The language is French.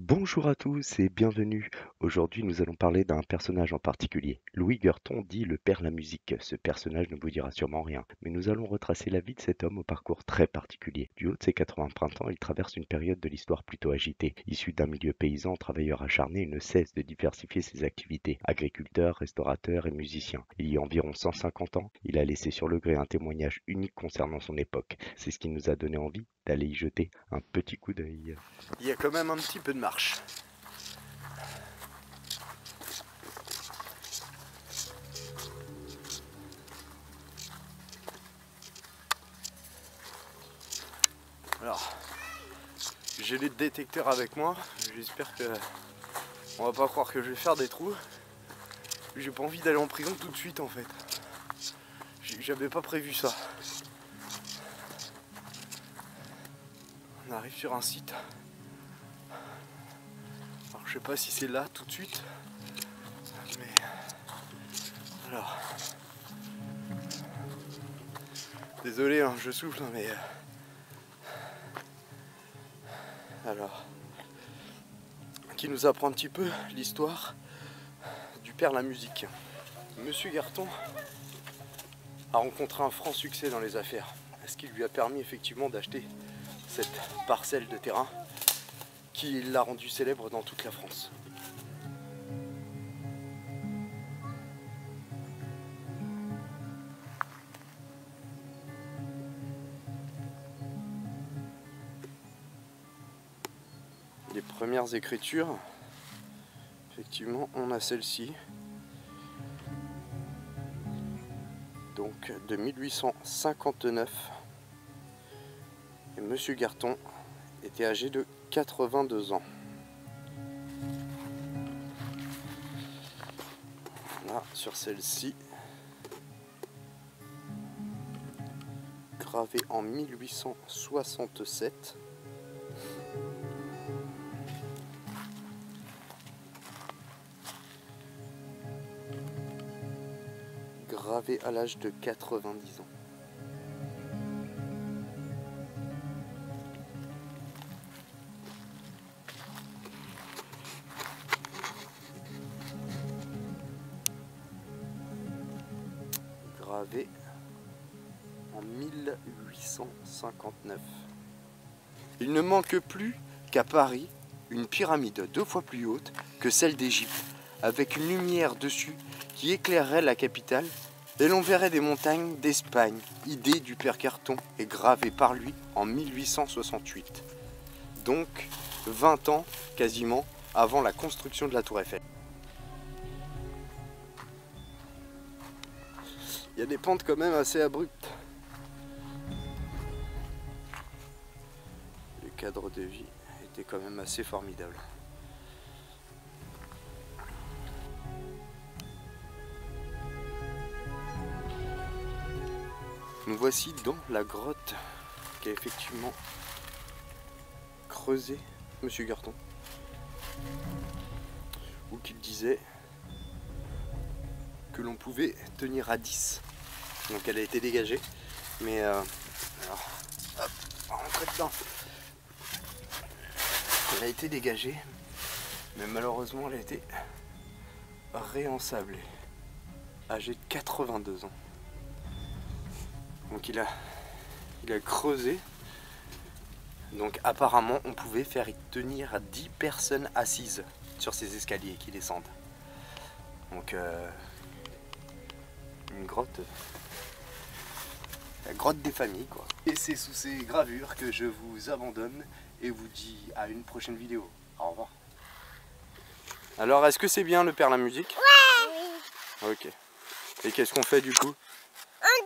Bonjour à tous et bienvenue. Aujourd'hui, nous allons parler d'un personnage en particulier. Louis Guerton dit le père la musique. Ce personnage ne vous dira sûrement rien, mais nous allons retracer la vie de cet homme au parcours très particulier. Du haut de ses 80 printemps, il traverse une période de l'histoire plutôt agitée. Issu d'un milieu paysan, travailleur acharné, il ne cesse de diversifier ses activités. Agriculteur, restaurateur et musicien. Il y a environ 150 ans, il a laissé sur le gré un témoignage unique concernant son époque. C'est ce qui nous a donné envie d'aller y jeter un petit coup d'œil. Il y a quand même un petit peu de marche. Alors, j'ai les détecteurs avec moi. J'espère que on va pas croire que je vais faire des trous. J'ai pas envie d'aller en prison tout de suite en fait. J'avais pas prévu ça. On arrive sur un site. Alors je sais pas si c'est là tout de suite. Mais alors. Désolé hein, je souffle mais. Alors. Qui nous apprend un petit peu l'histoire du père la musique. Monsieur Guerton a rencontré un franc succès dans les affaires, ce qui lui a permis effectivement d'acheter cette parcelle de terrain qui l'a rendu célèbre dans toute la France. Les premières écritures, effectivement, on a celle-ci. Donc de 1859. Et Monsieur Guerton était âgé de 82 ans. Là, sur celle-ci, gravée en 1867. Gravé à l'âge de 90 ans. Gravé en 1859. Il ne manque plus qu'à Paris une pyramide 2 fois plus haute que celle d'Égypte, avec une lumière dessus qui éclairerait la capitale, et l'on verrait des montagnes d'Espagne. Idée du père Guerton est gravée par lui en 1868. Donc 20 ans quasiment avant la construction de la Tour Eiffel. Il y a des pentes quand même assez abruptes. Le cadre de vie était quand même assez formidable. Nous voici dans la grotte qu'a effectivement creusé Monsieur Guerton, où qu'il disait que l'on pouvait tenir à 10. Donc elle a été dégagée, mais alors, hop, on va rentrer dedans. Elle a été dégagée, mais malheureusement elle a été réensablée, âgée de 82 ans. Donc il a creusé. Donc apparemment on pouvait faire y tenir 10 personnes assises sur ces escaliers qui descendent. Donc une grotte, la grotte des familles quoi. Et c'est sous ces gravures que je vous abandonne et vous dis à une prochaine vidéo. Au revoir. Alors est-ce que c'est bien le père la musique? Ouais. Ok. Et qu'est-ce qu'on fait du coup? On